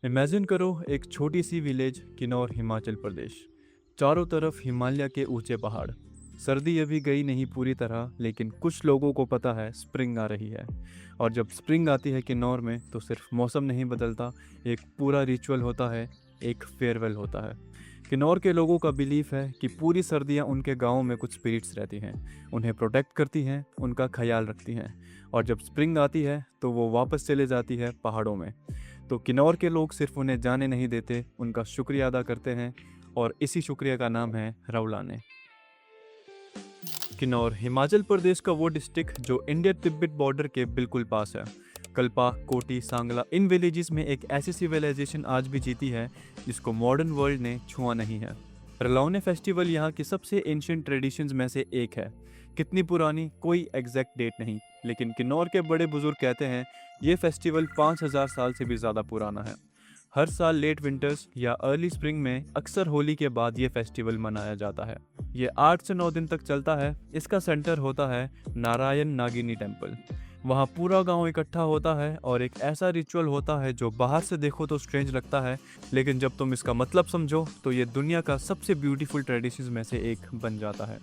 Imagine करो एक छोटी सी विलेज किन्नौर हिमाचल प्रदेश। चारों तरफ हिमालय के ऊंचे पहाड़। सर्दी अभी गई नहीं पूरी तरह, लेकिन कुछ लोगों को पता है स्प्रिंग आ रही है। और जब स्प्रिंग आती है किन्नौर में तो सिर्फ मौसम नहीं बदलता, एक पूरा रिचुअल होता है, एक फेयरवेल होता है। किन्नौर के लोगों का बिलीफ है कि पूरी सर्दियां उनके गांव में कुछ स्पिरिट्स रहती हैं, उन्हें प्रोटेक्ट करती हैं, उनका ख्याल रखती हैं। और जब स्प्रिंग आती है तो वो वापस चले जाती है पहाड़ों में। तो किन्नौर के लोग सिर्फ उन्हें जाने नहीं देते, उनका शुक्रिया अदा करते हैं। और इसी शुक्रिया का नाम है रौलाने। किन्नौर हिमाचल प्रदेश का वो डिस्ट्रिक्ट जो इंडिया तिब्बत बॉर्डर के बिल्कुल पास है। कल्पा, कोटी, सांगला, इन विलेजेस में एक ऐसी सिविलाइजेशन आज भी जीती है जिसको मॉडर्न वर्ल्ड ने छुआ नहीं है। रलौने फेस्टिवल यहाँ की सबसे एंशिएंट ट्रेडिशंस में से एक है। कितनी पुरानी कोई एग्जैक्ट डेट नहीं, लेकिन किन्नौर के बड़े बुजुर्ग कहते हैं ये फेस्टिवल 5000 साल से भी ज़्यादा पुराना है। हर साल लेट विंटर्स या अर्ली स्प्रिंग में अक्सर होली के बाद ये फेस्टिवल मनाया जाता है। ये 8 से 9 दिन तक चलता है। इसका सेंटर होता है नारायण नागिनी टेम्पल। वहाँ पूरा गांव इकट्ठा होता है और एक ऐसा रिचुअल होता है जो बाहर से देखो तो स्ट्रेंज लगता है, लेकिन जब तुम इसका मतलब समझो तो ये दुनिया का सबसे ब्यूटीफुल ट्रेडिशंस में से एक बन जाता है।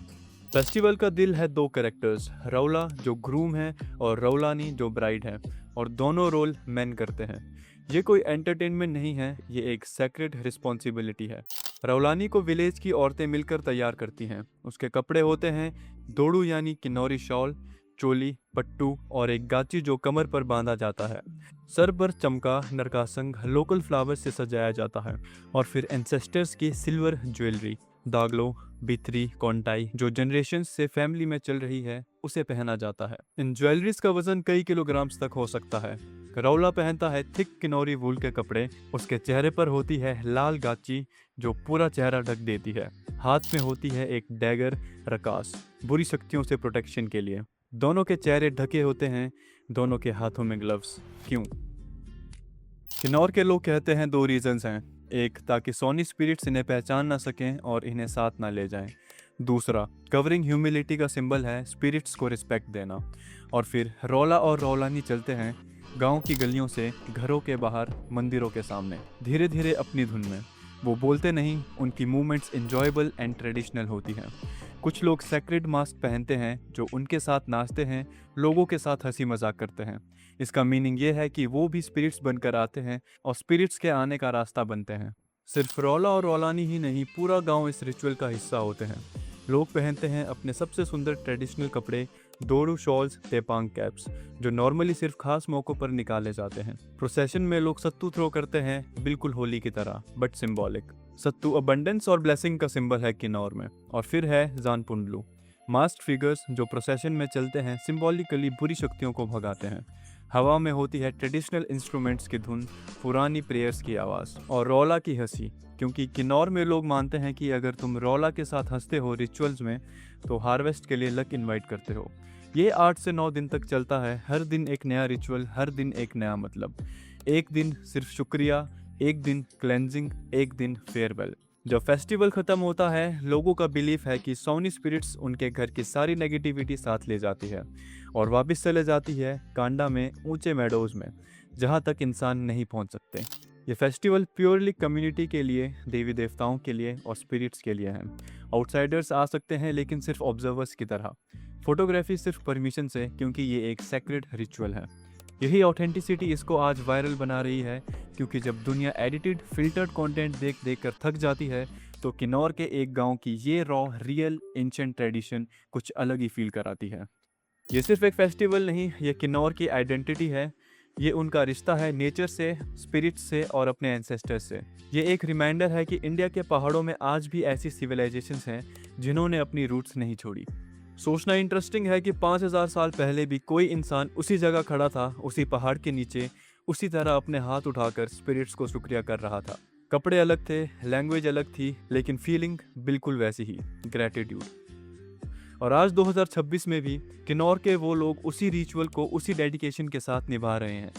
फेस्टिवल का दिल है दो कैरेक्टर्स, रौला जो ग्रूम है और रौलानी जो ब्राइड है, और दोनों रोल मैन करते हैं। ये कोई एंटरटेनमेंट नहीं है, ये एक सेक्रेट रिस्पॉन्सिबिलिटी है। रौलानी को विलेज की औरतें मिलकर तैयार करती हैं। उसके कपड़े होते हैं दोड़ू यानी किन्नौरी शॉल, चोली, पट्टू और एक गाची जो कमर पर बांधा जाता है। सर पर चमका, नरकासंग, लोकल फ्लावर्स से सजाया जाता है। और फिर एंसेस्टर्स की सिल्वर ज्वेलरी, दागलो, बिथरी, कोंटाई जो जनरेशन से फैमिली में चल रही है, उसे पहना जाता है। इन ज्वेलरीज का वजन कई किलोग्राम्स तक हो सकता है। रौला पहनता है थिक किन्नौरी वूल के कपड़े। उसके चेहरे पर होती है लाल गाची जो पूरा चेहरा ढक देती है। हाथ में होती है एक डैगर, रकास, बुरी शक्तियों से प्रोटेक्शन के लिए। दोनों के चेहरे ढके होते हैं, दोनों के हाथों में ग्लव्स। क्यों? किन्नौर के लोग कहते हैं दो रीजंस हैं। एक, ताकि सोनी स्पिरिट्स इन्हें पहचान ना सकें और इन्हें साथ ना ले जाएं। दूसरा, कवरिंग ह्यूमिलिटी का सिंबल है, स्पिरिट्स को रिस्पेक्ट देना। और फिर रौला और रौलानी चलते हैं गांव की गलियों से घरों के बाहर, मंदिरों के सामने, धीरे धीरे अपनी धुन में। वो बोलते नहीं, उनकी मूवमेंट्स इंजॉयबल एंड ट्रेडिशनल होती हैं। कुछ लोग सेक्रेड मास्क पहनते हैं जो उनके साथ नाचते हैं, लोगों के साथ हंसी मजाक करते हैं। इसका मीनिंग ये है कि वो भी स्पिरिट्स बनकर आते हैं और स्पिरिट्स के आने का रास्ता बनते हैं। सिर्फ रौला और रौलानी ही नहीं, पूरा गांव इस रिचुअल का हिस्सा होते हैं। लोग पहनते हैं अपने सबसे सुंदर ट्रेडिशनल कपड़े, दोड़ू शॉल्स, तेपांग कैप्स, जो नॉर्मली सिर्फ खास मौक़ों पर निकाले जाते हैं। प्रोसेशन में लोग सत्तू थ्रो करते हैं, बिल्कुल होली की तरह, बट सिंबॉलिक। सत्तू अबंडेंस और ब्लेसिंग का सिंबल है किन्नौर में। और फिर है जान पुंडलू, मास्क फिगर्स जो प्रोसेशन में चलते हैं, सिंबॉलिकली बुरी शक्तियों को भगाते हैं। हवा में होती है ट्रेडिशनल इंस्ट्रूमेंट्स की धुन, पुरानी प्रेयर्स की आवाज़ और रौला की हंसी, क्योंकि किन्नौर में लोग मानते हैं कि अगर तुम रौला के साथ हंसते हो रिचुअल्स में तो हार्वेस्ट के लिए लक इनवाइट करते हो। ये 8 से 9 दिन तक चलता है। हर दिन एक नया रिचुअल, हर दिन एक नया मतलब। एक दिन सिर्फ शुक्रिया, एक दिन क्लेंजिंग, एक दिन फेयरवेल। जब फेस्टिवल खत्म होता है, लोगों का बिलीफ है कि सोनी स्पिरिट्स उनके घर की सारी नेगेटिविटी साथ ले जाती है और वापस चले जाती है कांडा में, ऊंचे मेडोज में, जहां तक इंसान नहीं पहुंच सकते। ये फेस्टिवल प्योरली कम्युनिटी के लिए, देवी देवताओं के लिए और स्पिरिट्स के लिए है। आउटसाइडर्स आ सकते हैं लेकिन सिर्फ ऑब्जर्वर्स की तरह। फोटोग्राफी सिर्फ परमिशन से, क्योंकि ये एक सेक्रेड रिचुअल है। यही ऑथेंटिसिटी इसको आज वायरल बना रही है, क्योंकि जब दुनिया एडिटेड, फिल्टर्ड कंटेंट देख देख कर थक जाती है तो किन्नौर के एक गांव की ये रॉ, रियल, एंशिएंट ट्रेडिशन कुछ अलग ही फील कराती है। ये सिर्फ एक फेस्टिवल नहीं, ये किन्नौर की आइडेंटिटी है। ये उनका रिश्ता है नेचर से, स्पिरिट से और अपने एंसेस्टर्स से। ये एक रिमाइंडर है कि इंडिया के पहाड़ों में आज भी ऐसी सिविलाइजेशंस हैं जिन्होंने अपनी रूट्स नहीं छोड़ी। सोचना इंटरेस्टिंग है कि 5000 साल पहले भी कोई इंसान उसी जगह खड़ा था, उसी पहाड़ के नीचे, उसी तरह अपने हाथ उठाकर स्पिरिट्स को शुक्रिया कर रहा था। कपड़े अलग थे, लैंग्वेज अलग थी, लेकिन फीलिंग बिल्कुल वैसी ही, ग्रैटिट्यूड। और आज 2026 में भी किन्नौर के वो लोग उसी रिचुअल को उसी डेडिकेशन के साथ निभा रहे हैं,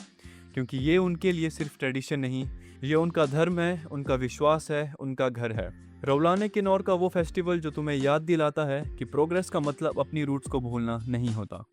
क्योंकि ये उनके लिए सिर्फ ट्रेडिशन नहीं, ये उनका धर्म है, उनका विश्वास है, उनका घर है। रौलाने किन्नौर का वो फेस्टिवल जो तुम्हें याद दिलाता है कि प्रोग्रेस का मतलब अपनी रूट्स को भूलना नहीं होता।